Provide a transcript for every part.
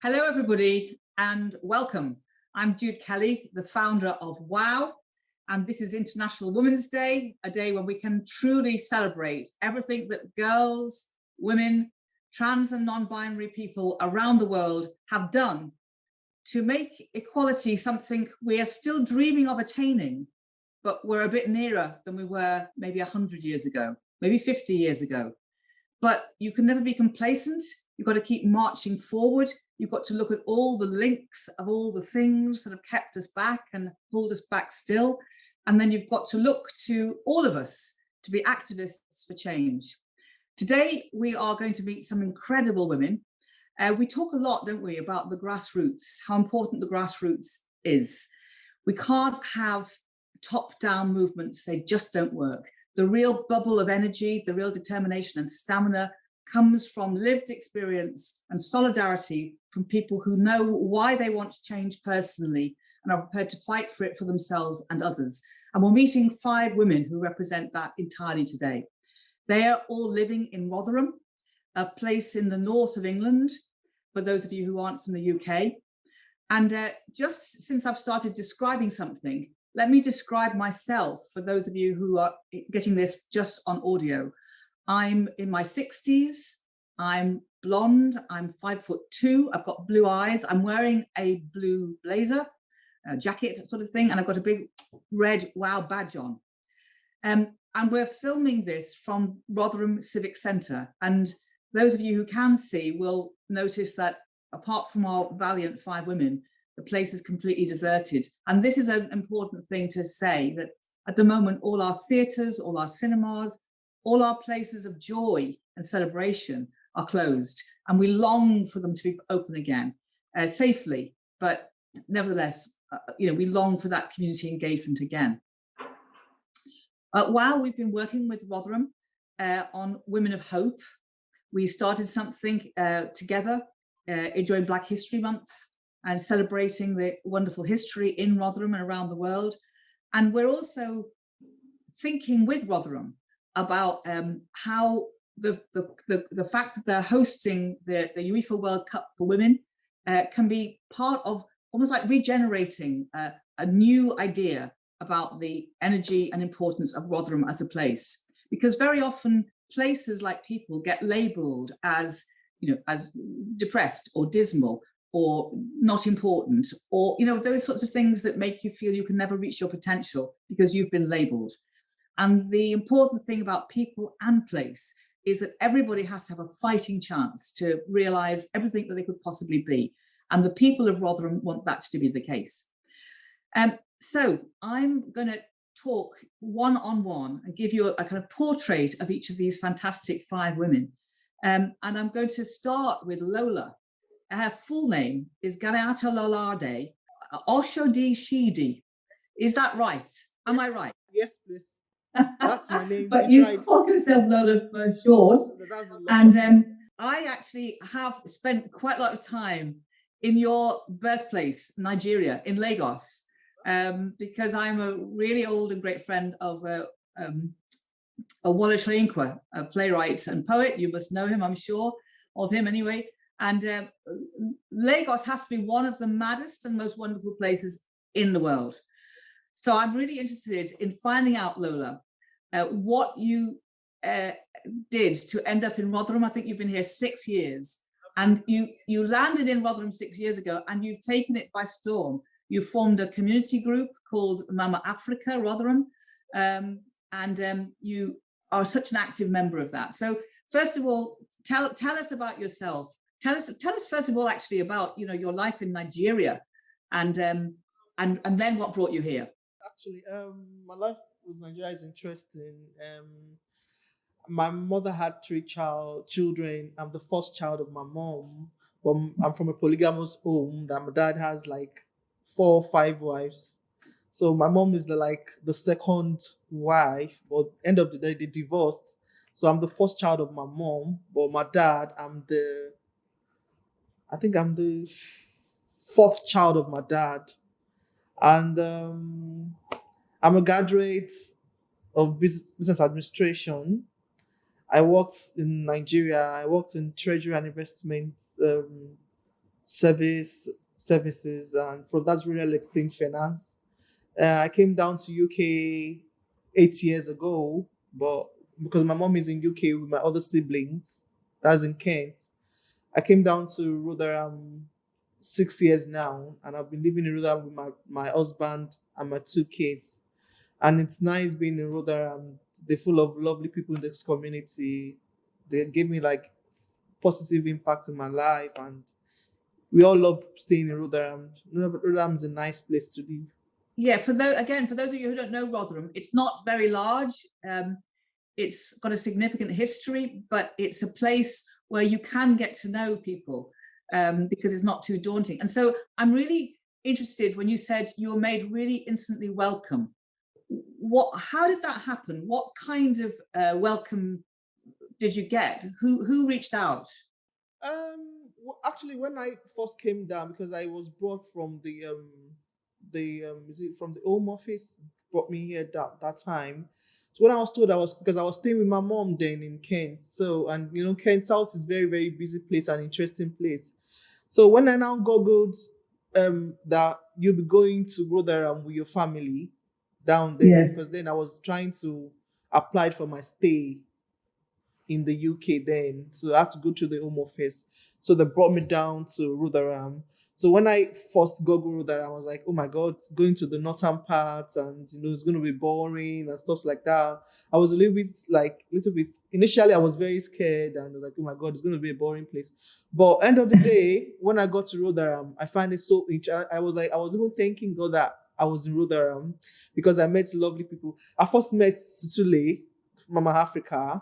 Hello, everybody, and welcome. I'm Jude Kelly, the founder of WOW, and this is International Women's Day, a day when we can truly celebrate everything that girls, women, trans and non-binary people around the world have done to make equality something we are still dreaming of attaining, but we're a bit nearer than we were maybe 100 years ago, maybe 50 years ago. But you can never be complacent. You've got to keep marching forward. You've got to look at all the links of all the things that have kept us back and hold us back still. And then you've got to look to all of us to be activists for change. Today, we are going to meet some incredible women. We talk a lot, don't we, about the grassroots, how important the grassroots is. We can't have top-down movements. They just don't work. The real bubble of energy, the real determination and stamina comes from lived experience and solidarity from people who know why they want to change personally and are prepared to fight for it for themselves and others. And we're meeting 5 women who represent that entirely today. They are all living in Rotherham, a place in the north of England, for those of you who aren't from the UK. And just since I've started describing something, let me describe myself for those of you who are getting this just on audio. I'm in my 60s, I'm blonde, I'm 5'2", I've got blue eyes, I'm wearing a blue blazer, a jacket sort of thing, and I've got a big red WOW badge on. And we're filming this from Rotherham Civic Centre. And those of you who can see will notice that apart from our valiant 5 women, the place is completely deserted. And this is an important thing to say, that at the moment, all our theatres, all our cinemas, all our places of joy and celebration are closed. And we long for them to be open again, safely. But nevertheless, we long for that community engagement again. While we've been working with Rotherham on Women of Hope, we started something together during Black History Month, and celebrating the wonderful history in Rotherham and around the world. And we're also thinking with Rotherham about how the fact that they're hosting the UEFA World Cup for Women can be part of almost like regenerating a new idea about the energy and importance of Rotherham as a place. Because very often places like people get labelled as, as depressed or dismal, or not important, or those sorts of things that make you feel you can never reach your potential because you've been labelled. And the important thing about people and place is that everybody has to have a fighting chance to realise everything that they could possibly be. And the people of Rotherham want that to be the case. So I'm going to talk one-on-one and give you a kind of portrait of each of these fantastic 5 women. And I'm going to start with Lola. Her full name is Ganiat Ololade Oshodi-Shidi. Is that right? Am I right? Yes, please. That's my name. But you call yourself Lola for short. And I actually have spent quite a lot of time in your birthplace, Nigeria, in Lagos, because I'm a really old and great friend of Wole Soyinka, a playwright and poet. You must know him, I'm sure, of him anyway. And Lagos has to be one of the maddest and most wonderful places in the world. So I'm really interested in finding out, Lola, what you did to end up in Rotherham. I think you've been here 6 years, and you landed in Rotherham 6 years ago, and you've taken it by storm. You formed a community group called Mama Africa Rotherham, and you are such an active member of that. So first of all, tell us about yourself. Tell us first of all, actually, about your life in Nigeria, and then what brought you here. Actually, my life with Nigeria is interesting. My mother had 3 children. I'm the first child of my mom, but I'm from a polygamous home that my dad has like 4 or 5 wives. So my mom is the second wife, but end of the day they divorced. So I'm the first child of my mom, but my dad, I think I'm the 4th child of my dad. And I'm a graduate of business administration. I worked in Nigeria. I worked in treasury and investment services, and from that's real exchange finance. I came down to UK 8 years ago, but because my mom is in UK with my other siblings, that's in Kent. I came down to Rotherham 6 years now, and I've been living in Rotherham with my husband and my two kids. And it's nice being in Rotherham. They're full of lovely people in this community. They gave me like positive impact in my life, and we all love staying in Rotherham. Rotherham is a nice place to live. Yeah, for those of you who don't know Rotherham, it's not very large. It's got a significant history, but it's a place where you can get to know people because it's not too daunting. And so I'm really interested when you said you were made really instantly welcome. How did that happen? What kind of welcome did you get? Who reached out? Actually, when I first came down, because I was brought from is it from the Home Office, brought me here that time. So when I was told, because I was staying with my mom then in Kent. So, and Kent South is very, very busy place and interesting place. So when I now googled that you'll be going to Rotherham with your family down there, because then I was trying to apply for my stay in the UK then. So I had to go to the Home Office. So they brought me down to Rotherham. So when I first Googled Rotherham, I was like, oh my God, going to the northern part, and it's going to be boring and stuff like that. I was a little bit initially I was very scared and like, oh my God, it's going to be a boring place. But end of the day, when I got to Rotherham, I find it so interesting. I was even thanking God that I was in Rotherham, because I met lovely people. I first met Situle, Mama Africa.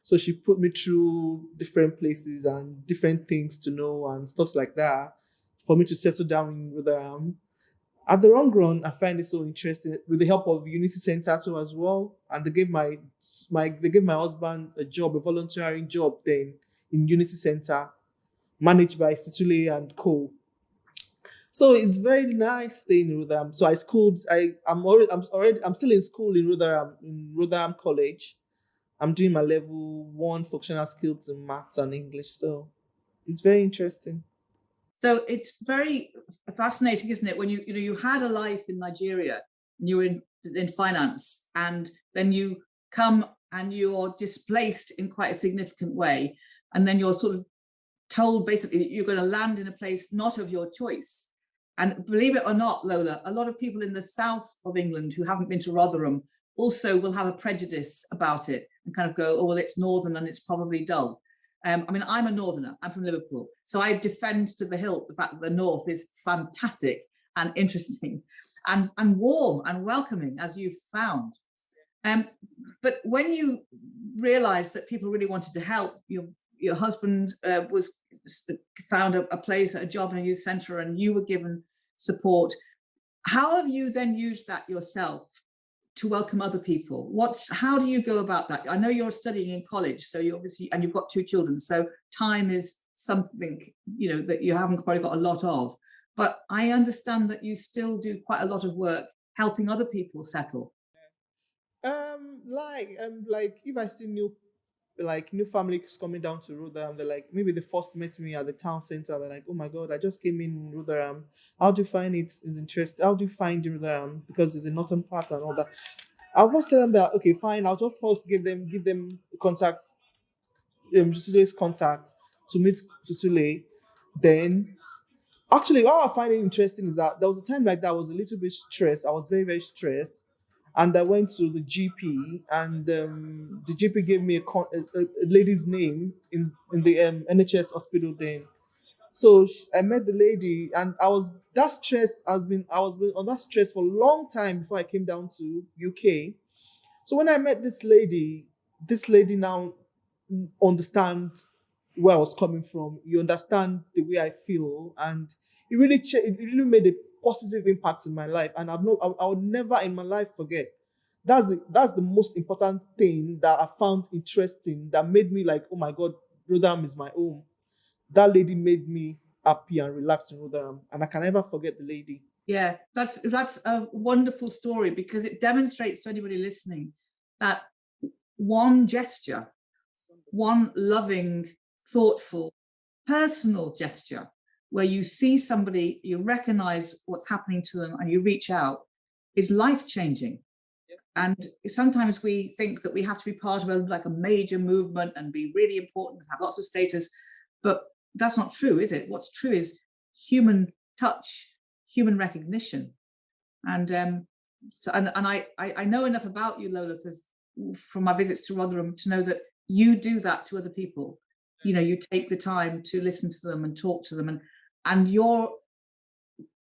So she put me through different places and different things to know and stuff like that for me to settle down in Rotherham. At the long run, I find it so interesting with the help of Unity Center too as well. And they gave my husband a job, a volunteering job then in Unity Center, managed by Situle and Co. So it's very nice staying in Rotherham. So I'm still in school in Rotherham College. I'm doing my level 1 functional skills in maths and English. So it's very interesting. So it's very fascinating, isn't it? When you had a life in Nigeria and you were in finance, and then you come and you're displaced in quite a significant way, and then you're sort of told basically that you're going to land in a place not of your choice. And believe it or not, Lola, a lot of people in the south of England who haven't been to Rotherham also will have a prejudice about it and kind of go, oh, well, it's northern and it's probably dull. I mean, I'm a northerner, I'm from Liverpool. So I defend to the hilt the fact that the north is fantastic and interesting and warm and welcoming, as you've found. But when you realized that people really wanted to help, your husband found a place, a job in a youth centre, and you were given support. How have you then used that yourself to welcome other people? How do you go about that? I know you're studying in college, so you obviously, and you've got 2 children, so time is something that you haven't probably got a lot of. But I understand that you still do quite a lot of work helping other people settle. Like if I see new families coming down to Rotherham, they're like, maybe they first met me at the town center. They're like, oh my God, I just came in Rotherham. How do you find it? Is interesting? How do you find Rotherham? Because it's a northern part and all that. I'll first tell them that, okay, fine. I'll just first give them contact, Tutule's contact to meet Tutule. Then, actually, what I find it interesting is that there was a time like that I was a little bit stressed. I was very, very stressed. And I went to the GP, and the GP gave me a lady's name in the NHS hospital then. So I met the lady, and I was on that stress for a long time before I came down to UK. So when I met this lady now understand where I was coming from. You understand the way I feel, and it really made a positive impact in my life. And I would never in my life forget. That's the most important thing that I found interesting, that made me like, oh my God, Rotherham is my home. That lady made me happy and relaxed in Rotherham, and I can never forget the lady. Yeah, that's a wonderful story, because it demonstrates to anybody listening that one gesture, one loving, thoughtful, personal gesture where you see somebody, you recognize what's happening to them and you reach out, is life-changing. And sometimes we think that we have to be part of a major movement and be really important and have lots of status, but that's not true, is it? What's true is human touch, human recognition. And I know enough about you, Lola, because from my visits to Rotherham, to know that you do that to other people. You know, you take the time to listen to them and talk to them, and your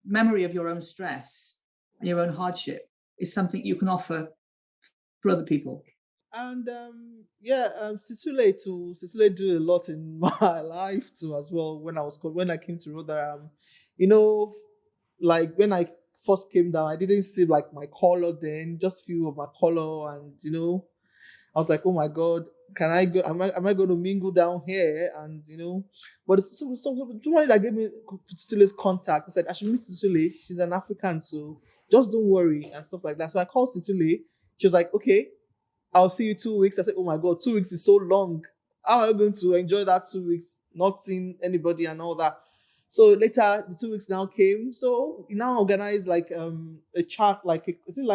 memory of your own stress and your own hardship is something you can offer for other people. And Situle do a lot in my life too as well. When I came to Rotherham, you know, like when I first came down, I didn't see like my color then, just few of my color, and you know, I was like, oh my God, can I go? Am I going to mingle down here? And you know, but somebody that gave me Situle's contact, I said I should meet Situle. She's an African too. Just don't worry and stuff like that. So I called Situle. She was like, okay, I'll see you 2 weeks. I said, oh my God, 2 weeks is so long. How am I going to enjoy that 2 weeks, not seeing anybody and all that? So later, the 2 weeks now came. So we now organize like a chat, is it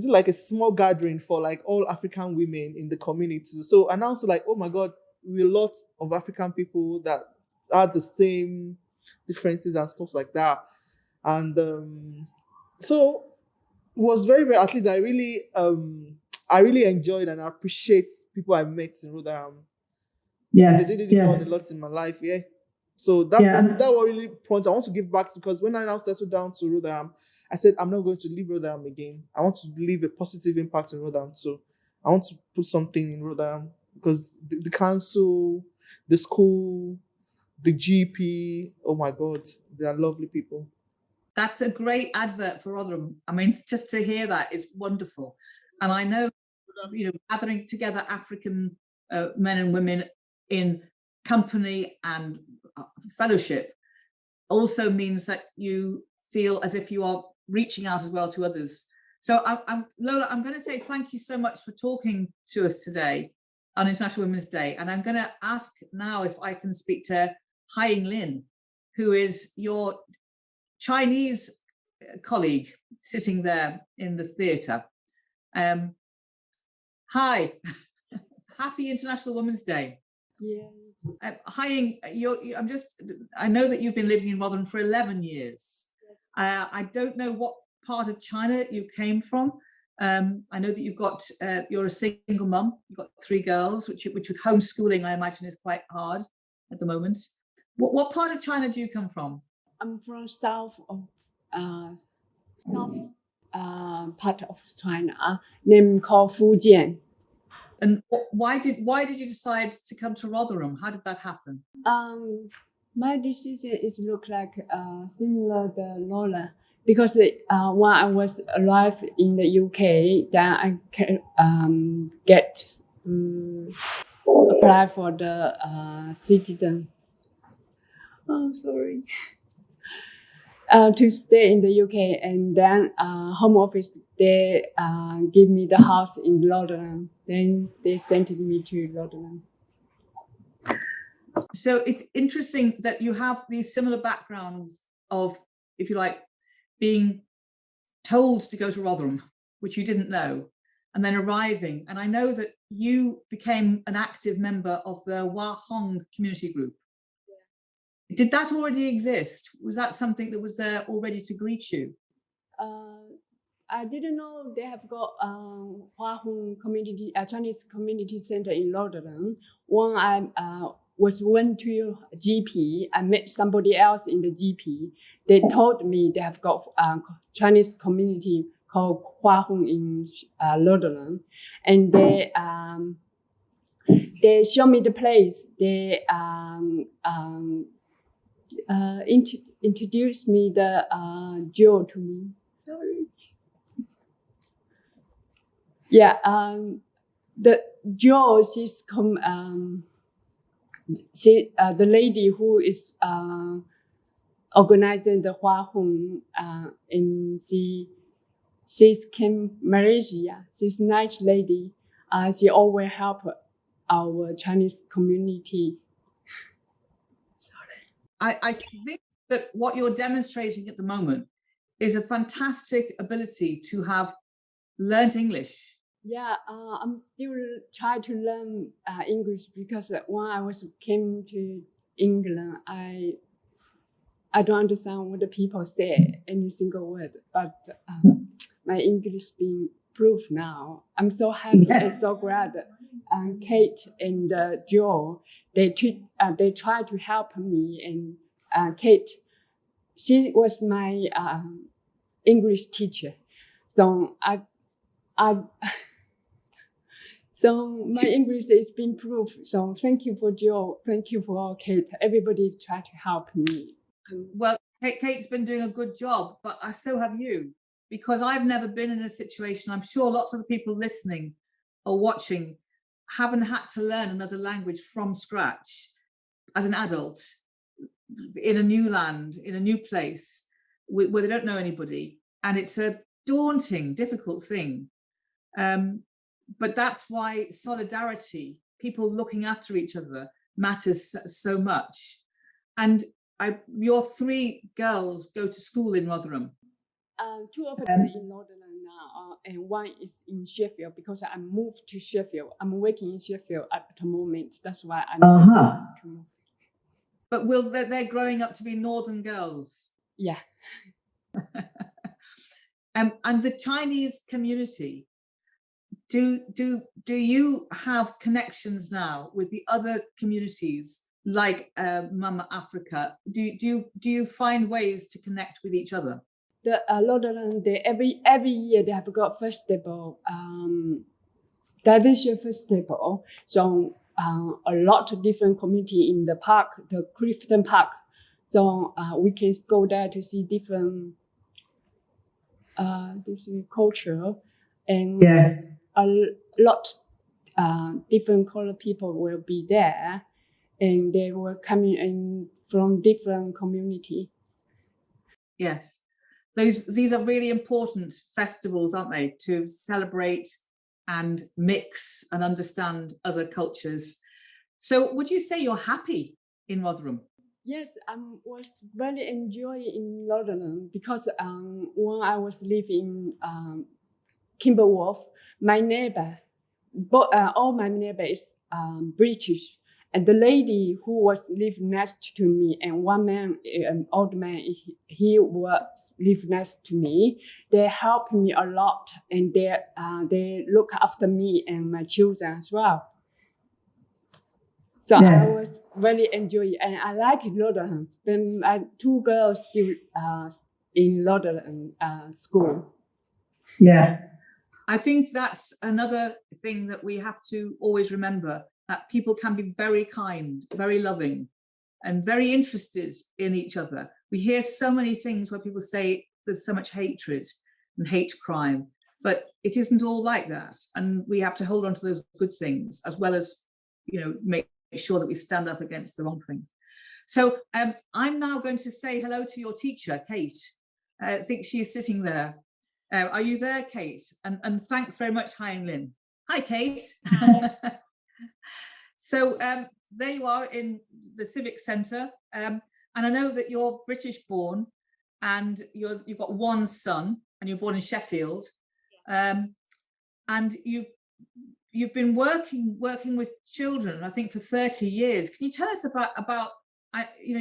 like a small gathering for like all African women in the community? So and also like, oh my God, we're a lot of African people that are the same differences and stuff like that. And so it was very, very, at least I really enjoyed and I appreciate people I met in Rotherham. Yes, They did done a lot in my life, yeah. So that was really point I want to give back, because when I now settled down to Rotherham, I said I'm not going to leave Rotherham again. I want to leave a positive impact in Rotherham. So I want to put something in Rotherham, because the council, the school, the GP, oh my God, they are lovely people. That's a great advert for Rotherham. I mean, just to hear that is wonderful. And I know, you know, gathering together African men and women in company and fellowship also means that you feel as if you are reaching out as well to others. So Lola, I'm going to say thank you so much for talking to us today on International Women's Day. And I'm going to ask now if I can speak to Hai Lin, who is your Chinese colleague sitting there in the theatre. Hi, happy International Women's Day. Yes. Hi, I know that you've been living in Rotherham for 11 years. Yes. I don't know what part of China you came from. I know that you're a single mum. You've got 3 girls, which with homeschooling, I imagine, is quite hard at the moment. What part of China do you come from? I'm from south part of China, named called Fujian. And why did you decide to come to Rotherham? How did that happen? My decision is look like similar to Lola, because when I was arrived in the UK, then I can apply for the citizen. Oh, sorry. To stay in the UK, and then Home Office, they give me the house in Rotherham. Then they sent me to Rotherham. So it's interesting that you have these similar backgrounds of, if you like, being told to go to Rotherham, which you didn't know, and then arriving. And I know that you became an active member of the WOW community group. Did that already exist? Was that something that was there already to greet you? I didn't know they have got Hua Hong community, Chinese community center in Rotherham. When I went to GP, I met somebody else in the GP. They told me they have got Chinese community called Hua Hong in Rotherham, and they show me the place. They introduced me the Joe to me. Sorry. Yeah, the Joe, she's the lady who is organizing the Hua Hong, and she's came Malaysia. She's a nice lady. She always help our Chinese community. I think that what you're demonstrating at the moment is a fantastic ability to have learned English. Yeah, I'm still trying to learn English because when I came to England, I don't understand what the people say, any single word, but my English being improved now. I'm so happy and so glad. Kate and Joe, they try to help me, and Kate, she was my English teacher, so so my English is being improved. So thank you for Joe, thank you for Kate. Everybody try to help me. Well, Kate's been doing a good job, but so have you, because I've never been in a situation, I'm sure lots of the people listening or watching haven't had to learn another language from scratch as an adult in a new land, in a new place where they don't know anybody. And it's a daunting, difficult thing. But that's why solidarity, people looking after each other, matters so much. And your 3 girls go to school in Rotherham. 2 of them are in Rotherham now, and 1 is in Sheffield because I moved to Sheffield. I'm working in Sheffield at the moment. That's why I moved to move. But they're growing up to be Northern girls. Yeah. And the Chinese community, do you have connections now with the other communities like Mama Africa? Do you find ways to connect with each other? The Rotherham, every year they have got festival, diversity festival. So a lot of different community in the park, the Clifton Park. So we can go there to see different this culture, and yes, a lot different color people will be there, and they were coming in from different community. Yes, these are really important festivals, aren't they, to celebrate and mix and understand other cultures. So would you say you're happy in Rotherham? Yes, I was very enjoying in Rotherham because when I was living in Kimberworth, my neighbor, all my neighbors British, and the lady who was living next to me, and one man, an old man, he was live next to me. They helped me a lot, and they look after me and my children as well. So yes. I was really enjoying, and I like Rotherham. Then my 2 girls still in Rotherham school. Yeah, I think that's another thing that we have to always remember, that people can be very kind, very loving, and very interested in each other. We hear so many things where people say there's so much hatred and hate crime, but it isn't all like that. And we have to hold on to those good things, as well as, make sure that we stand up against the wrong things. So I'm now going to say hello to your teacher, Kate. I think she is sitting there. Are you there, Kate? And thanks very much, Hi and Lynn. Hi, Kate. Hi. So there you are in the Civic Centre. And I know that you're British born, and you've got 1 son, and you're born in Sheffield. And you've been working with children, I think, for 30 years. Can you tell us about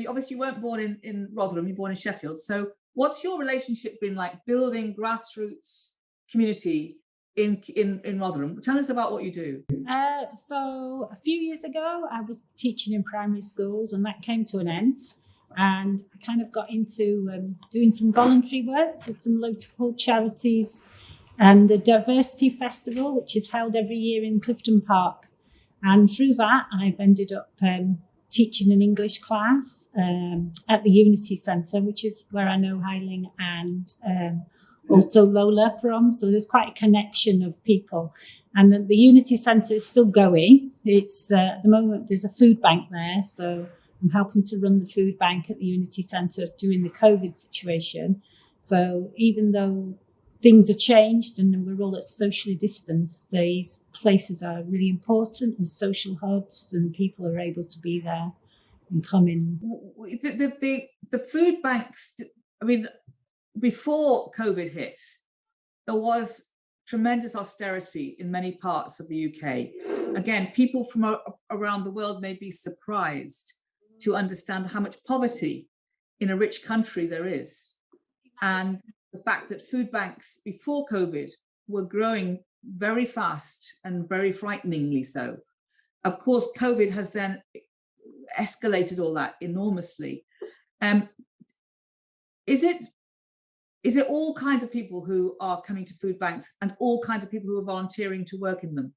obviously you weren't born in Rotherham, you're born in Sheffield. So what's your relationship been like building grassroots community in Rotherham? Tell us about what you do. So a few years ago, I was teaching in primary schools, and that came to an end. And I kind of got into doing some voluntary work with some local charities and the Diversity Festival, which is held every year in Clifton Park. And through that, I've ended up teaching an English class at the Unity Centre, which is where I know Hailing and also Lola from. So there's quite a connection of people. And the Unity Centre is still going. It's at the moment there's a food bank there, so I'm helping to run the food bank at the Unity Centre during the COVID situation. So even though things are changed and we're all at socially distanced, these places are really important as social hubs, and people are able to be there and coming. The food banks, I mean, before COVID hit, there was tremendous austerity in many parts of the UK. Again, people from around the world may be surprised to understand how much poverty in a rich country there is. And the fact that food banks before COVID were growing very fast and very frighteningly so. Of course, COVID has then escalated all that enormously. Is it all kinds of people who are coming to food banks and all kinds of people who are volunteering to work in them?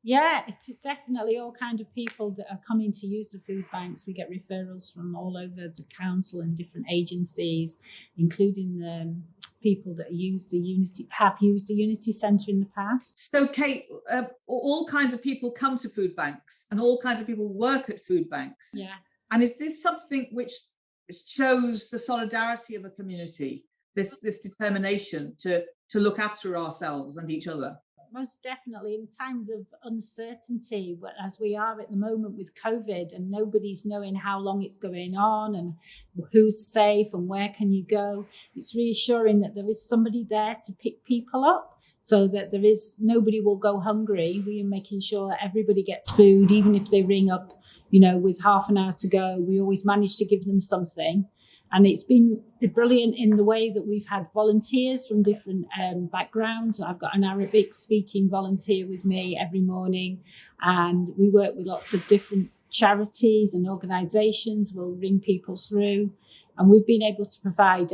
Yeah, it's definitely all kind of people that are coming to use the food banks. We get referrals from all over the council and different agencies, including people that have used the Unity Centre in the past. So, Kate, all kinds of people come to food banks and all kinds of people work at food banks. Yeah. And is this something which shows the solidarity of a community, this determination to look after ourselves and each other? Most definitely, in times of uncertainty, as we are at the moment with COVID, and nobody's knowing how long it's going on and who's safe and where can you go, it's reassuring that there is somebody there to pick people up, so that nobody will go hungry. We are making sure everybody gets food, even if they ring up, with half an hour to go. We always manage to give them something. And it's been brilliant in the way that we've had volunteers from different backgrounds. I've got an Arabic speaking volunteer with me every morning, and we work with lots of different charities and organisations. We'll ring people through, and we've been able to provide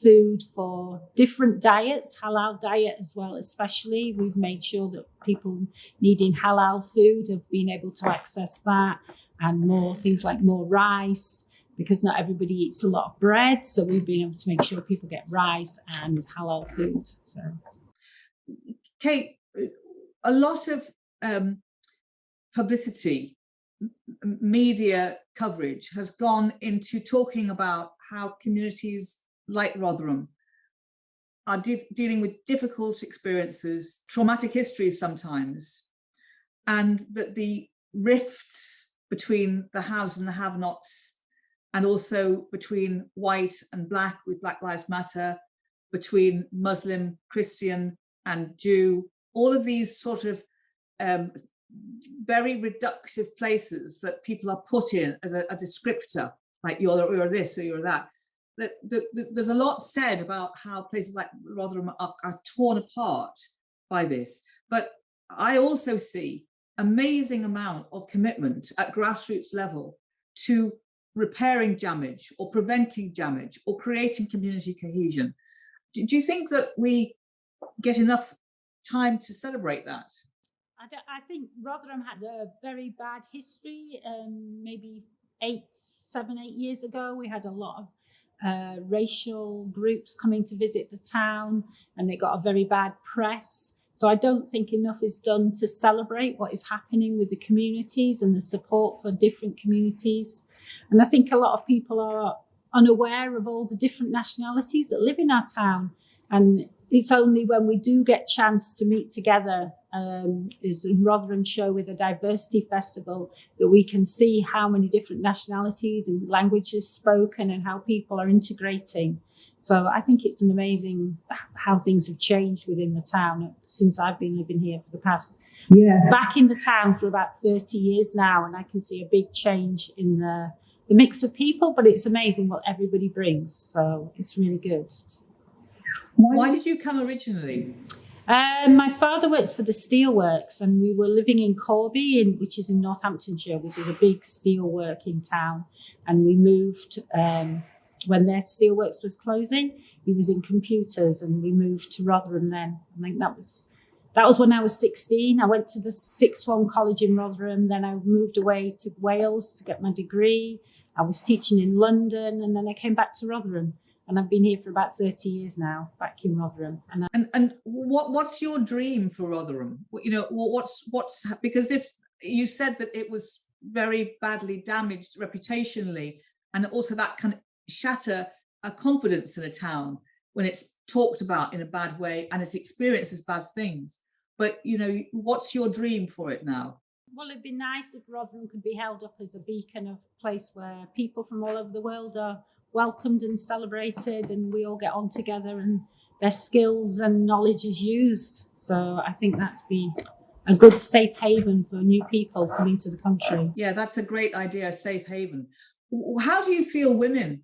food for different diets, halal diet as well, especially. We've made sure that people needing halal food have been able to access that, and more things like more rice, because not everybody eats a lot of bread. So we've been able to make sure people get rice and halal food. So, Kate, a lot of publicity, media coverage has gone into talking about how communities like Rotherham are dealing with difficult experiences, traumatic histories sometimes, and that the rifts between the haves and the have-nots, and also between white and black with Black Lives Matter, between Muslim, Christian and Jew, all of these sort of very reductive places that people are put in as a descriptor, like you're this or you're that. There's a lot said about how places like Rotherham are torn apart by this. But I also see amazing amount of commitment at grassroots level to repairing damage or preventing damage or creating community cohesion. Do you think that we get enough time to celebrate that? I think Rotherham had a very bad history. Maybe 7, 8 years ago, we had a lot of racial groups coming to visit the town, and it got a very bad press. So I don't think enough is done to celebrate what is happening with the communities and the support for different communities. And I think a lot of people are unaware of all the different nationalities that live in our town. And it's only when we do get chance to meet together, is in Rotherham show with a diversity festival, that we can see how many different nationalities and languages spoken and how people are integrating. So I think it's an amazing how things have changed within the town since I've been living here for the past, back in the town for about 30 years now. And I can see a big change in the mix of people, but it's amazing what everybody brings. So it's really good. Why did you come originally? My father works for the steelworks, and we were living in Corby, which is in Northamptonshire, which is a big steelworking town. And we moved when their steelworks was closing. He was in computers, and we moved to Rotherham then. I think that was when I was 16. I went to the sixth form college in Rotherham. Then I moved away to Wales to get my degree. I was teaching in London, and then I came back to Rotherham. And I've been here for about 30 years now, back in Rotherham. And what's your dream for Rotherham? You know, what's because you said that it was very badly damaged reputationally, and also that can shatter a confidence in a town when it's talked about in a bad way and it's experienced as bad things. But you know, what's your dream for it now? Well, it'd be nice if Rotherham could be held up as a beacon of place where people from all over the world are welcomed and celebrated, and we all get on together and their skills and knowledge is used. So I think that'd be a good safe haven for new people coming to the country. Yeah, that's a great idea, safe haven. How do you feel women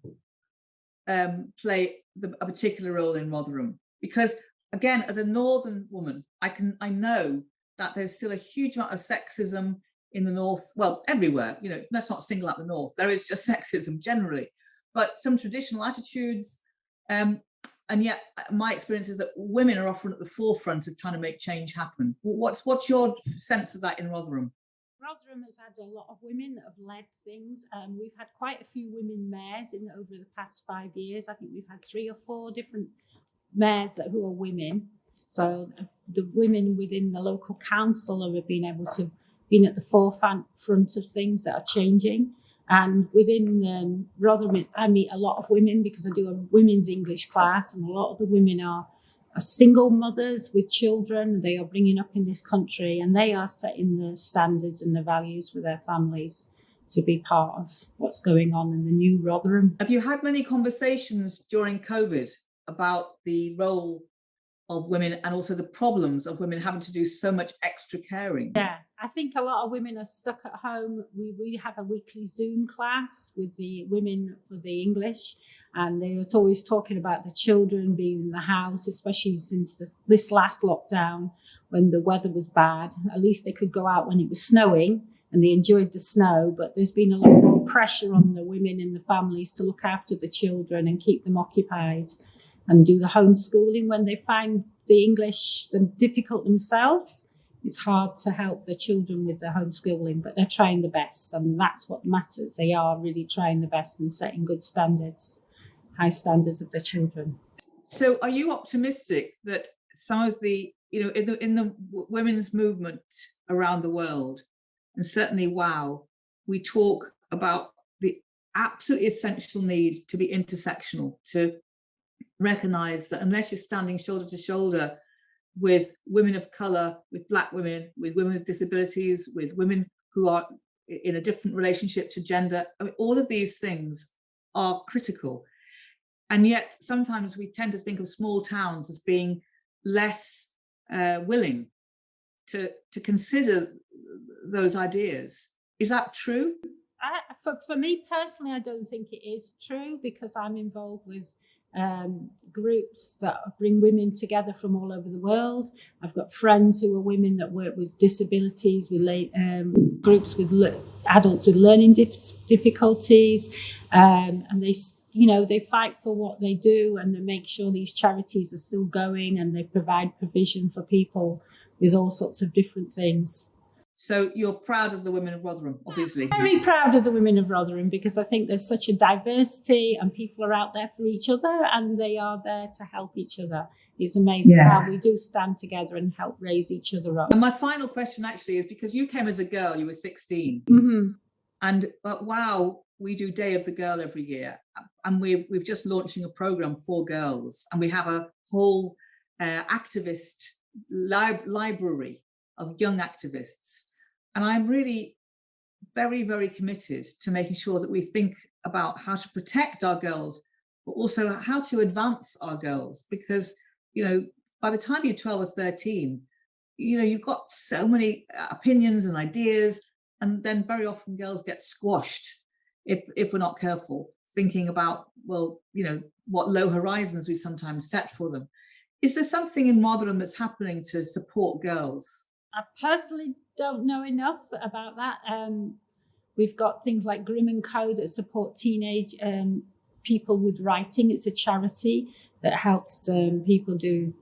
play a particular role in Rotherham? Because again, as a northern woman, I know that there's still a huge amount of sexism in the north. Well, everywhere, you know, let's not single out the north. There is just sexism generally, but some traditional attitudes. And yet my experience is that women are often at the forefront of trying to make change happen. What's your sense of that in Rotherham? Rotherham has had a lot of women that have led things. We've had quite a few women mayors over the past 5 years. I think we've had 3 or 4 different mayors who are women. So the women within the local council have been able to be at the forefront of things that are changing. And within Rotherham, I meet a lot of women because I do a women's English class, and a lot of the women are single mothers with children. They are bringing up in this country, and they are setting the standards and the values for their families to be part of what's going on in the new Rotherham. Have you had many conversations during COVID about the role of women and also the problems of women having to do so much extra caring? Yeah, I think a lot of women are stuck at home. We have a weekly Zoom class with the women for the English, and they were always talking about the children being in the house, especially since this last lockdown when the weather was bad. At least they could go out when it was snowing and they enjoyed the snow, but there's been a lot more pressure on the women in the families to look after the children and keep them occupied and do the homeschooling when they find the English difficult themselves. It's hard to help the children with the homeschooling, but they're trying the best, and that's what matters. They are really trying the best and setting good standards, high standards of their children. So are you optimistic that some of the, you know, in the women's movement around the world, and certainly WOW, we talk about the absolutely essential need to be intersectional, to recognize that unless you're standing shoulder to shoulder with women of color, with Black women, with women with disabilities, with women who are in a different relationship to gender, I mean, all of these things are critical. And yet sometimes we tend to think of small towns as being less willing to consider those ideas. Is that true? For me personally, I don't think it is true, because I'm involved with groups that bring women together from all over the world. I've got friends who are women that work with disabilities, with groups with adults with learning difficulties, and they fight for what they do, and they make sure these charities are still going, and they provide provision for people with all sorts of different things. So you're proud of the women of Rotherham, obviously. Very proud of the women of Rotherham, because I think there's such a diversity and people are out there for each other, and they are there to help each other. It's amazing how we do stand together and help raise each other up. And my final question actually is, because you came as a girl, you were 16. Mm-hmm. And WOW, we do Day of the Girl every year. And we've just launching a program for girls. And we have a whole activist library of young activists. And I'm really very, very committed to making sure that we think about how to protect our girls, but also how to advance our girls. Because, you know, by the time you're 12 or 13, you know, you've got so many opinions and ideas, and then very often girls get squashed if we're not careful, thinking about, well, you know, what low horizons we sometimes set for them. Is there something in Rotherham that's happening to support girls? I personally don't know enough about that. We've got things like Grim & Co that support teenage people with writing. It's a charity that helps people do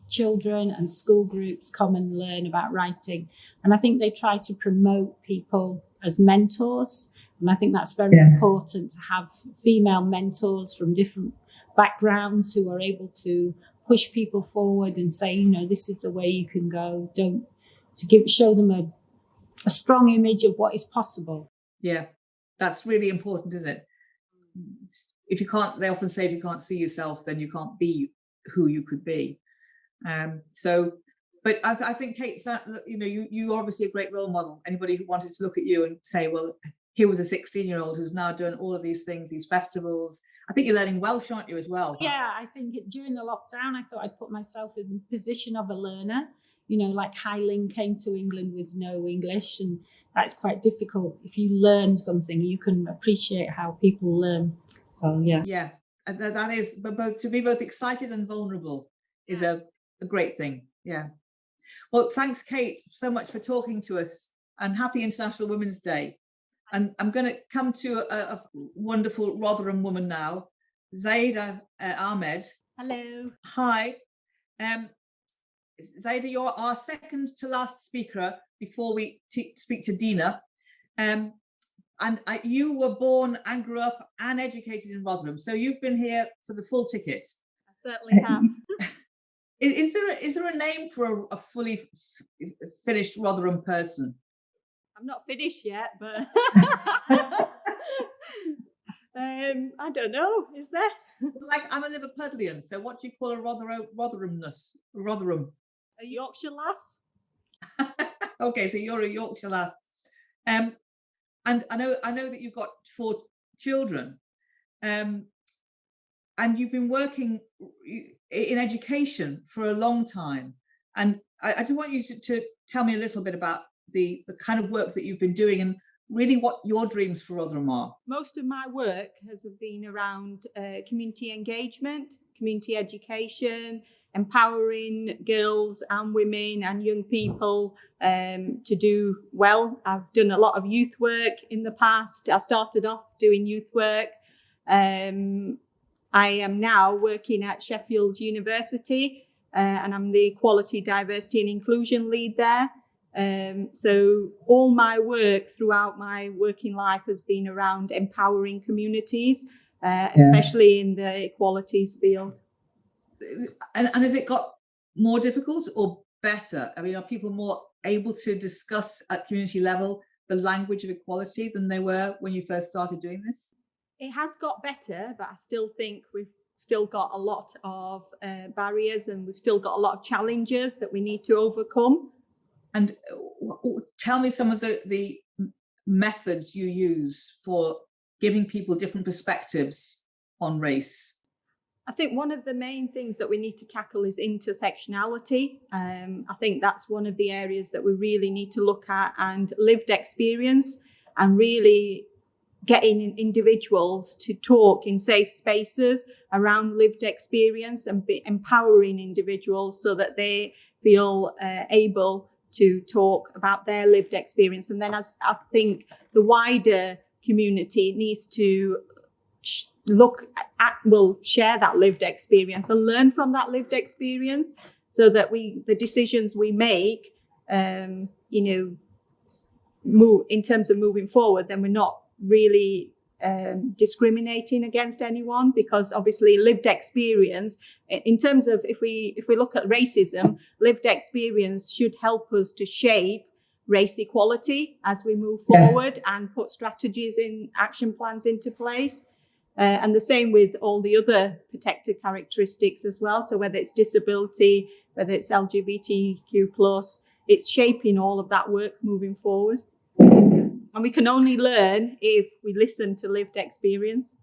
children and school groups come and learn about writing. And I think they try to promote people as mentors. And I think that's very important, to have female mentors from different backgrounds who are able to push people forward and say, you know, this is the way you can go. Show them a strong image of what is possible. Yeah, that's really important, isn't it? If you can't, they often say, if you can't see yourself, then you can't be who you could be. So But I think, Kate, you're obviously a great role model. Anybody who wanted to look at you and say, well, here was a 16-year-old who's now doing all of these things, these festivals. I think you're learning Welsh, aren't you, as well? Yeah, I think during the lockdown, I thought I'd put myself in the position of a learner. You know, like Hailing came to England with no English, and that's quite difficult. If you learn something, you can appreciate how people learn. So, yeah. Yeah, that is, but to be both excited and vulnerable is a great thing. Yeah. Well, thanks, Kate, so much for talking to us, and happy International Women's Day. And I'm going to come to a wonderful Rotherham woman now, Zaida Ahmed. Hello. Hi. Zaida, you're our second to last speaker before we speak to Dina. And you were born and grew up and educated in Rotherham, so you've been here for the full ticket. I certainly have. Is there a name for a fully finished Rotherham person? I'm not finished yet, but I don't know. Is there? Like, I'm a Liverpudlian, so what do you call a Rotherhamness? Rotherham. A Yorkshire lass. Okay, so you're a Yorkshire lass. And I know that you've got 4 children, and you've been working in education for a long time. And I just want you to tell me a little bit about the kind of work that you've been doing and really what your dreams for Rotherham are. Most of my work has been around community engagement, community education, empowering girls and women and young people to do well. I've done a lot of youth work in the past. I started off doing youth work. I am now working at Sheffield University and I'm the Equality, Diversity and Inclusion lead there. So all my work throughout my working life has been around empowering communities, especially in the equalities field. And has it got more difficult or better? I mean, are people more able to discuss at community level the language of equality than they were when you first started doing this? It has got better, but I still think we've still got a lot of barriers and we've still got a lot of challenges that we need to overcome. And tell me some of the methods you use for giving people different perspectives on race. I think one of the main things that we need to tackle is intersectionality. I think that's one of the areas that we really need to look at, and lived experience, and really getting individuals to talk in safe spaces around lived experience and empowering individuals so that they feel able to talk about their lived experience. And then as I think the wider community needs to share that lived experience and learn from that lived experience so that the decisions we make, move in terms of moving forward, then we're not really discriminating against anyone, because obviously lived experience, in terms of if we look at racism, lived experience should help us to shape race equality as we move forward and put strategies in action plans into place. And the same with all the other protected characteristics as well. So whether it's disability, whether it's LGBTQ+, it's shaping all of that work moving forward. And we can only learn if we listen to lived experience.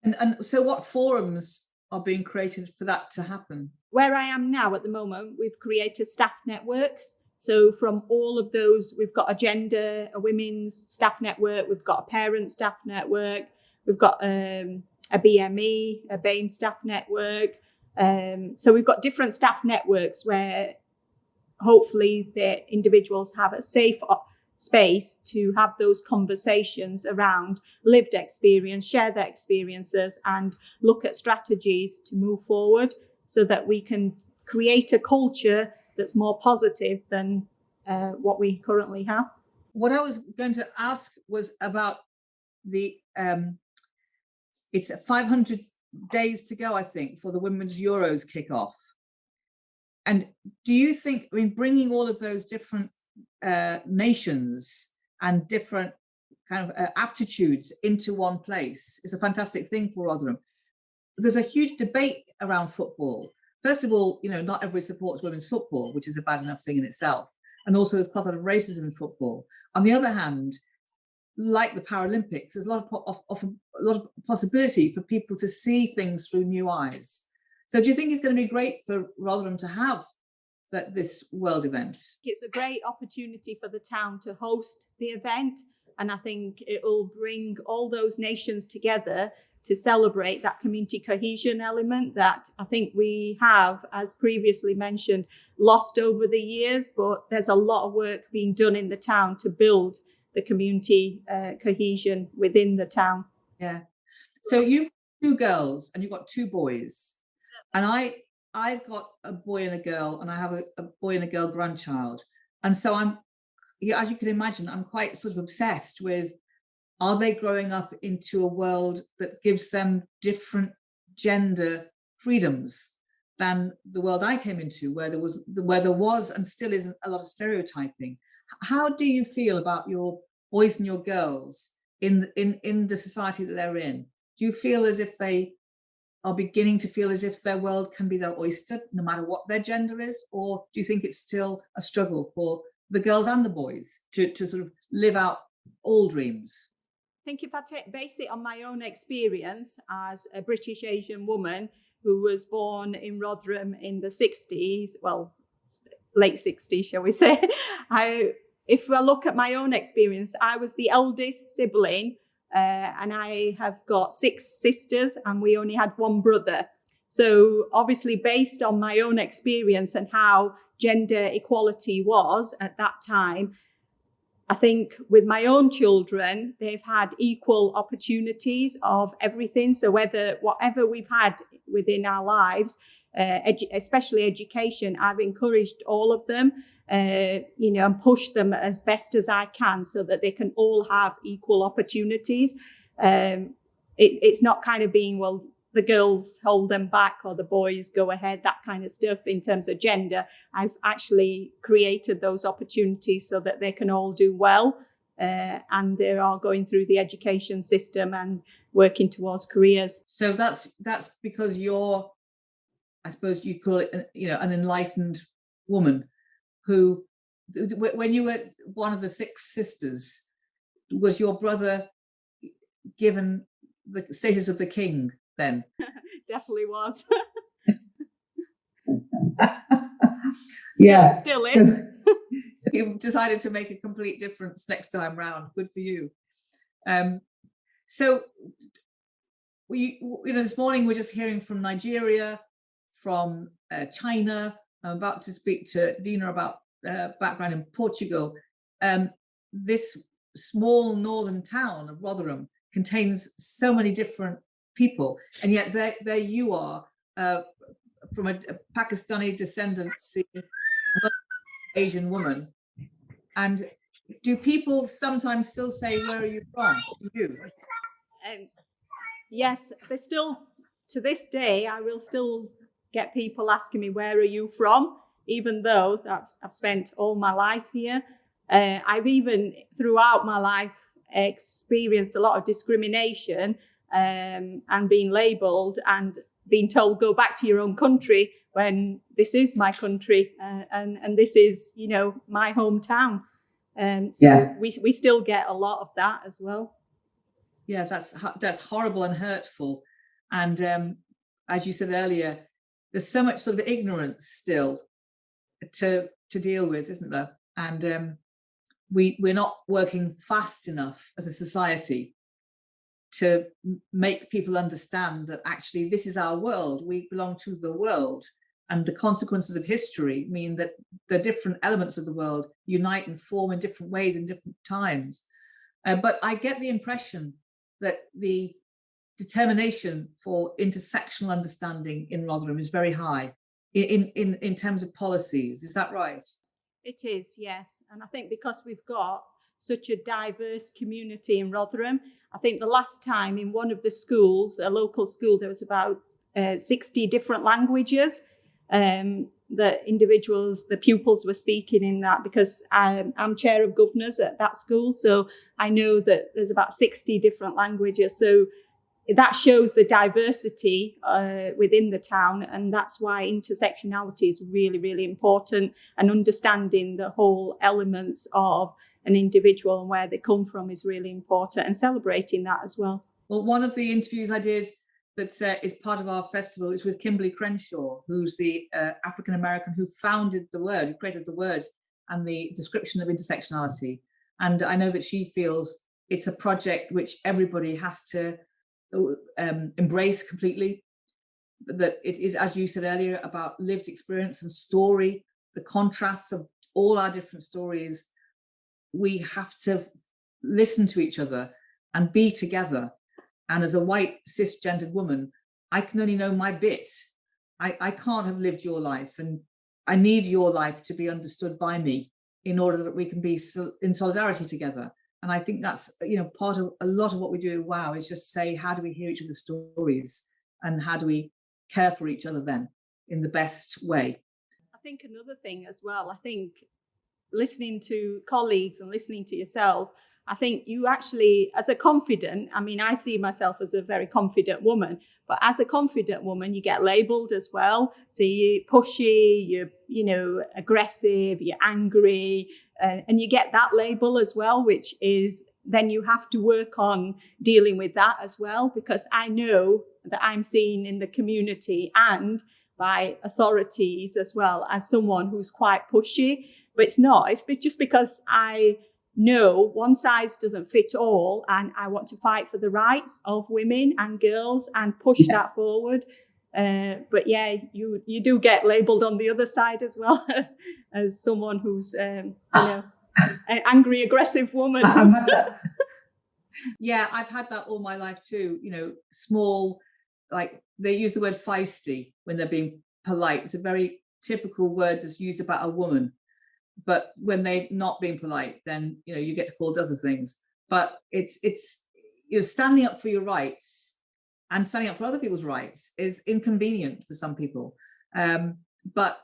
And so what forums are being created for that to happen? Where I am now at the moment, we've created staff networks. So from all of those, we've got a women's staff network, we've got a parent staff network, we've got a BME, a BAME staff network. So we've got different staff networks where hopefully the individuals have a safe space to have those conversations around lived experience, share their experiences and look at strategies to move forward so that we can create a culture that's more positive than what we currently have. What I was going to ask was about it's 500 days to go, I think, for the Women's Euros kick-off. And do you think, bringing all of those different nations and different kind of aptitudes into one place is a fantastic thing for Rotherham. There's a huge debate around football first of all, not everybody supports women's football, which is a bad enough thing in itself. And also there's quite a lot of racism in football. On the other hand, like the Paralympics, there's a lot of possibility for people to see things through new eyes. So do you think it's going to be great for Rotherham to have this world event? It's a great opportunity for the town to host the event, and I think it will bring all those nations together to celebrate that community cohesion element that I think we have, as previously mentioned, lost over the years, but there's a lot of work being done in the town to build the community cohesion within the town. Yeah. So you've got 2 girls and you've got 2 boys, and I've got a boy and a girl, and I have a boy and a girl grandchild. And so as you can imagine, I'm quite sort of obsessed with, are they growing up into a world that gives them different gender freedoms than the world I came into, where there was and still is a lot of stereotyping? How do you feel about your boys and your girls in the society that they're in? Do you feel as if they are beginning to feel as if their world can be their oyster, no matter what their gender is? Or do you think it's still a struggle for the girls and the boys to sort of live out all dreams? I think if I base it on my own experience as a British Asian woman who was born in Rotherham in the 60s, well, late 60s, shall we say, if I look at my own experience, I was the eldest sibling, and I have got 6 sisters, and we only had 1 brother. So obviously, based on my own experience and how gender equality was at that time, I think with my own children, they've had equal opportunities of everything. So whatever we've had within our lives, especially education, I've encouraged all of them, and pushed them as best as I can so that they can all have equal opportunities. It's not kind of being, well, the girls hold them back or the boys go ahead, that kind of stuff in terms of gender. I've actually created those opportunities so that they can all do well, and they're all going through the education system and working towards careers. So that's because you're, I suppose you call it, an enlightened woman who, when you were one of the 6 sisters, was your brother given the status of the king then? Definitely was. Yeah, still is. So you decided to make a complete difference next time round. Good for you. So this morning we're just hearing from Nigeria, from China. I'm about to speak to Dina about background in Portugal. This small northern town of Rotherham contains so many different people, and yet there you are, from a Pakistani descendancy, Asian woman. And do people sometimes still say, "Where are you from?" to you? Yes, there's still, to this day, I will still get people asking me, "Where are you from?" Even though I've spent all my life here. I've even throughout my life experienced a lot of discrimination, and being labelled and being told, "Go back to your own country," when this is my country, and this is, my hometown. We still get a lot of that as well. Yeah, that's horrible and hurtful. And as you said earlier, there's so much sort of ignorance still to deal with, isn't there? And we're not working fast enough as a society to make people understand that actually this is our world. We belong to the world, and the consequences of history mean that the different elements of the world unite and form in different ways in different times. But I get the impression that the determination for intersectional understanding in Rotherham is very high in terms of policies. Is that right? It is, yes. And I think because we've got such a diverse community in Rotherham, I think the last time in one of the schools, a local school, there was about 60 different languages that the pupils were speaking in that, because I'm chair of governors at that school. So I know that there's about 60 different languages. So that shows the diversity within the town, and that's why intersectionality is really, really important, and understanding the whole elements of an individual and where they come from is really important, and celebrating that as well. Well, one of the interviews I did that is part of our festival is with Kimberly Crenshaw, who's the African-American who founded the word, who created the word and the description of intersectionality. And I know that she feels it's a project which everybody has to embrace completely, that it is, as you said earlier, about lived experience and story, the contrasts of all our different stories. We have to listen to each other and be together. And as a white cisgendered woman, I can only know my bit. I can't have lived your life, and I need your life to be understood by me in order that we can be in solidarity together. And I think that's, part of a lot of what we do at WOW is just say, how do we hear each other's stories, and how do we care for each other then in the best way? I think another thing as well, I think listening to colleagues and listening to yourself, I think you actually, as a confident, I see myself as a very confident woman, but as a confident woman, you get labelled as well. So you're pushy, you're, aggressive, you're angry, and you get that label as well, which is then you have to work on dealing with that as well, because I know that I'm seen in the community and by authorities as well as someone who's quite pushy, but it's not. It's just because I know one size doesn't fit all, and I want to fight for the rights of women and girls and push that forward. But yeah, you do get labelled on the other side as well as someone who's an angry, aggressive woman. Yeah, I've had that all my life too. Small, like they use the word feisty when they're being polite. It's a very typical word that's used about a woman. But when they're not being polite, then you get called other things. But it's standing up for your rights and standing up for other people's rights is inconvenient for some people. But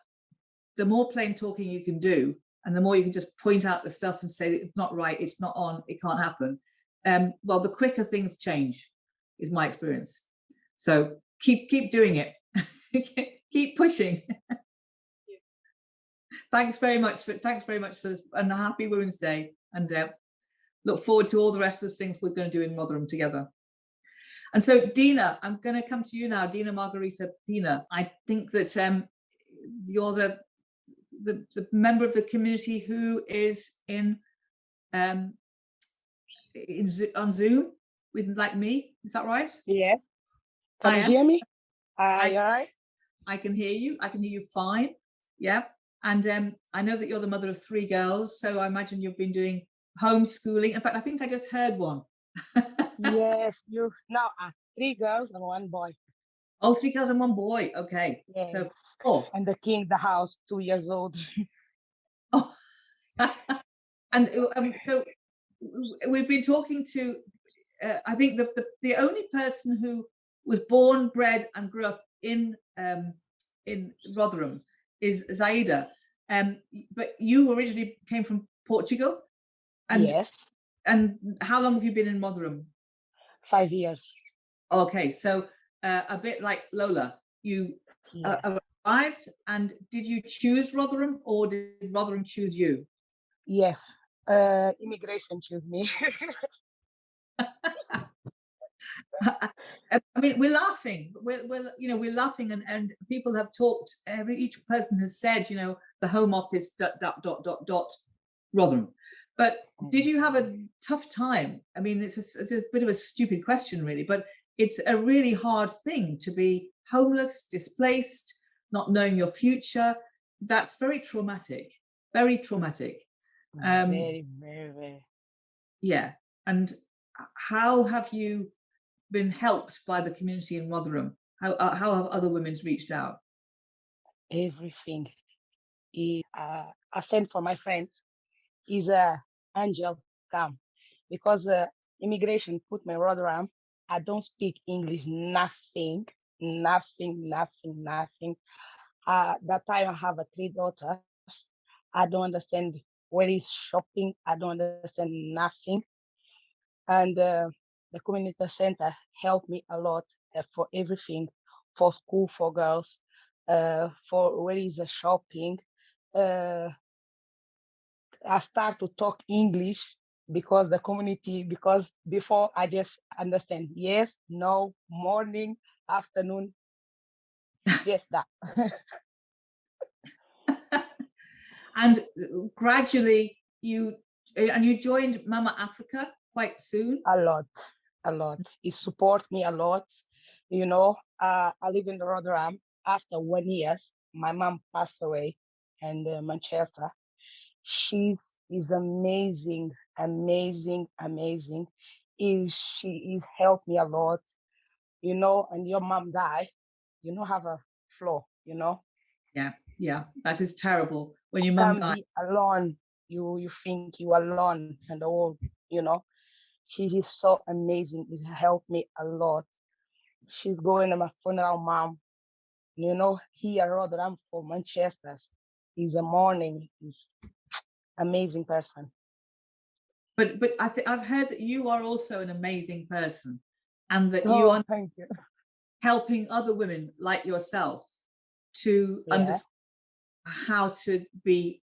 the more plain talking you can do, and the more you can just point out the stuff and say it's not right, it's not on, it can't happen. Well, the quicker things change, is my experience. So keep doing it. Keep pushing. Thanks very much for this, and a happy Women's Day, and look forward to all the rest of the things we're going to do in Rotherham together. And so, Dina, I'm going to come to you now. Dina Margarita Dina, I think that you're the member of the community who is on Zoom with like me. Is that right? Yes. Can you hear me? You all right? I can hear you. I can hear you fine. Yeah. And I know that you're the mother of 3 girls, so I imagine you've been doing homeschooling. In fact, I think I just heard one. Yes, you now are 3 girls and 1 boy. Oh, 3 girls and 1 boy. Okay. Yes. So 4. And the king in the house, 2 years old. Oh. And so we've been talking to, I think the only person who was born, bred, and grew up in Rotherham is Zaida. But you originally came from Portugal. And, yes. And how long have you been in Rotherham? 5 years. Okay, so a bit like Lola, you arrived, and did you choose Rotherham, or did Rotherham choose you? Yes, immigration chose me. I mean, we're laughing. We're laughing, and people have talked. Each person has said, the Home Office ... Rotherham. But did you have a tough time? I mean, it's a bit of a stupid question, really, but it's a really hard thing to be homeless, displaced, not knowing your future. That's very traumatic. Very traumatic. Very, very, very. Yeah. And how have you been helped by the community in Rotherham? How have other women's reached out? Everything. I sent for my friends. Is Angel come because immigration put me in Rotherham. I don't speak English, nothing. That time I have 3 daughters. I don't understand where is shopping. I don't understand nothing. And the community center helped me a lot for everything, for school, for girls, for where is the shopping. I start to talk English because because before I just understand yes, no, morning, afternoon, just that. And gradually you joined Mama Africa quite soon. A lot. It support me a lot. You know, I live in Rotherham. After 1 year, my mom passed away in Manchester. She is amazing, amazing, amazing. She is helped me a lot, you know, and your mom died, you don't have a floor, you know. Yeah, that is terrible when your You mum can died. be alone. You think you are alone and the whole, you know. She is so amazing. It's helped me a lot. She's going to my funeral, mom. You know, here rather I'm for Manchester. He's a morning. He's amazing person. But I've heard that you are also an amazing person, and that you Oh, are thank you. helping other women like yourself to Yeah. understand how to be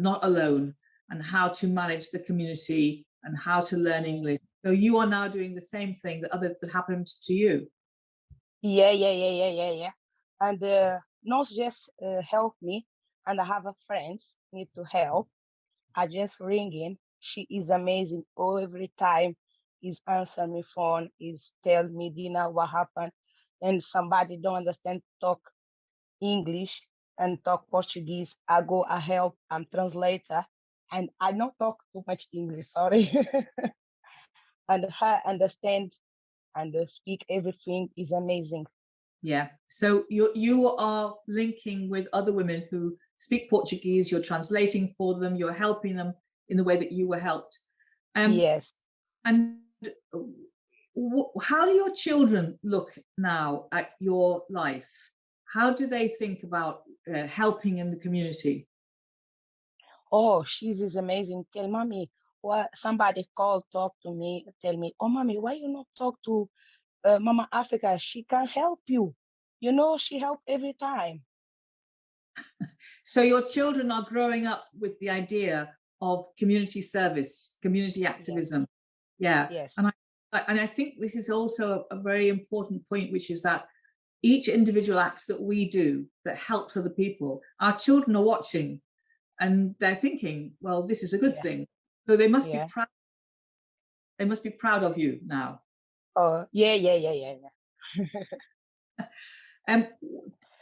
not alone, and how to manage the community, and how to learn English. So you are now doing the same thing that happened to you. Yeah. And not just help me, and I have a friends need to help. I just ring in. She is amazing. Oh, every time is answer me phone, is tell me, Dina, what happened. And somebody don't understand talk English and talk Portuguese. I go, I help, I'm translator. And I don't talk too much English, sorry. And her understand and speak everything is amazing. Yeah. So you are linking with other women who speak Portuguese. You're translating for them. You're helping them in the way that you were helped. Yes. And how do your children look now at your life? How do they think about helping in the community? Oh, she's amazing. Tell mommy, what somebody call, talk to me, tell me, oh mommy, why you not talk to Mama Africa? She can help you. You know, she help every time. So your children are growing up with the idea of community service, community activism. Yeah. Yes. And I think this is also a very important point, which is that each individual act that we do that helps other people, our children are watching and they're thinking, well, this is a good thing. So they must be proud. They must be proud of you now. Oh, yeah.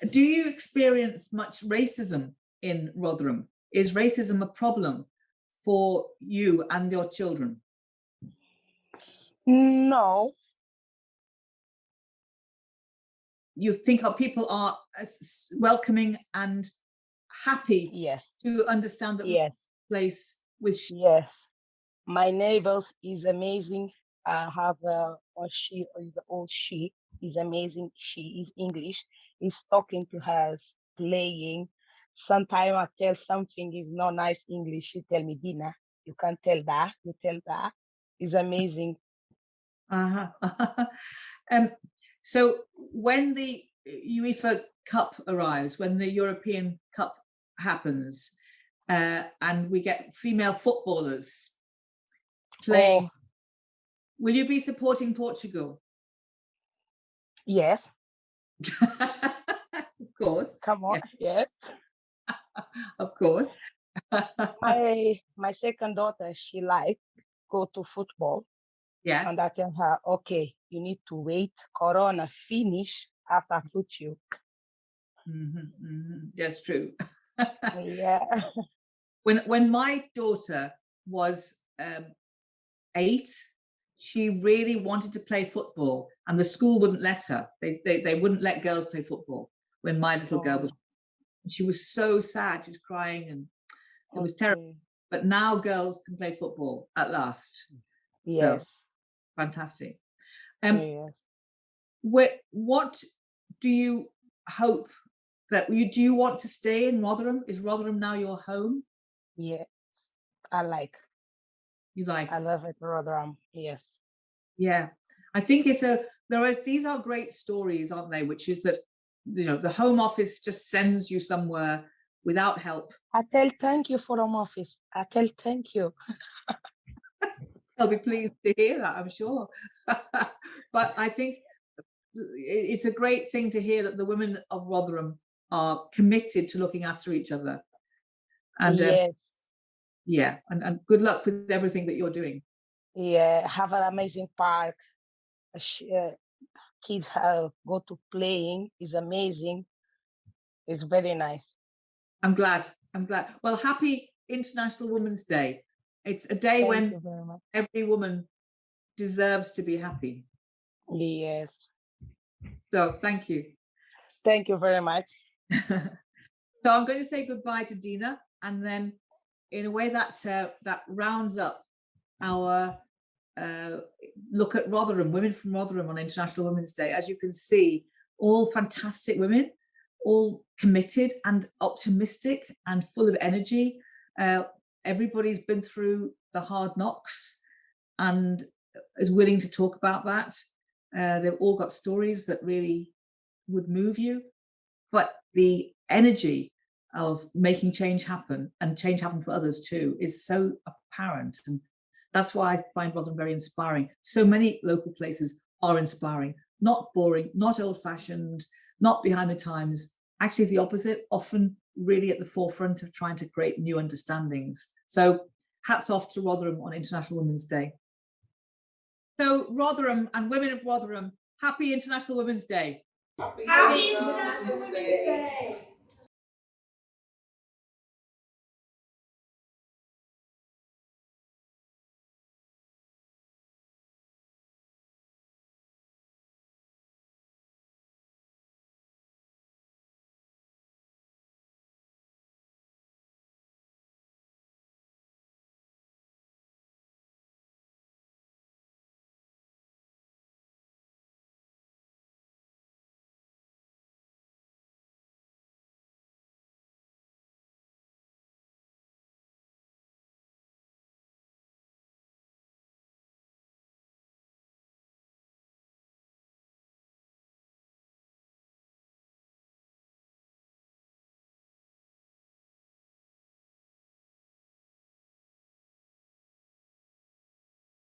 Do you experience much racism in Rotherham? Is racism a problem for you and your children? No. You think people are welcoming and happy to understand that place with Yes. My neighbors is amazing. I have she is old she is amazing. She is English. Is talking to her, playing. Sometimes I tell something is not nice English. She tell me, Dina, you can't tell that. You tell that. It's amazing. So when the UEFA Cup arrives, when the European Cup happens, and we get female footballers playing, will you be supporting Portugal? Yes. Of course. Come on. Yeah. Yes. Of course. my second daughter, she like go to football. Yeah. And I tell her, okay, you need to wait. Corona finish after I put you. That's true. Yeah. When my daughter was 8, she really wanted to play football, and the school wouldn't let her. They wouldn't let girls play football when my little girl was. She was so sad. She was crying, and it was terrible. But now girls can play football at last. Yes. So, fantastic. Yes. What do you hope that do you want to stay in Rotherham? Is Rotherham now your home? Yes. I like. You like? I love it, Rotherham. Yes. Yeah, I think these are great stories, aren't they? Which is that, the Home Office just sends you somewhere without help. I tell thank you for Home Office. I tell thank you. They'll be pleased to hear that, I'm sure. But I think it's a great thing to hear that the women of Rotherham are committed to looking after each other. And Yes. yeah, and good luck with everything that you're doing. Yeah, have an amazing park. Kids go to playing is amazing. It's very nice. I'm glad. Well, happy International Women's Day. It's a day when every woman deserves to be happy. Yes. So thank you. Thank you very much. So I'm going to say goodbye to Dina, and then in a way that rounds up our look at Rotherham, women from Rotherham on International Women's Day. As you can see, all fantastic women, all committed and optimistic and full of energy. Everybody's been through the hard knocks and is willing to talk about that. They've all got stories that really would move you, but the energy of making change happen, and change happen for others too, is so apparent. And that's why I find Rotherham very inspiring. So many local places are inspiring, not boring, not old-fashioned, not behind the times. Actually, the opposite, often really at the forefront of trying to create new understandings. So hats off to Rotherham on International Women's Day. So Rotherham and women of Rotherham, happy International Women's Day. Happy International Women's Day.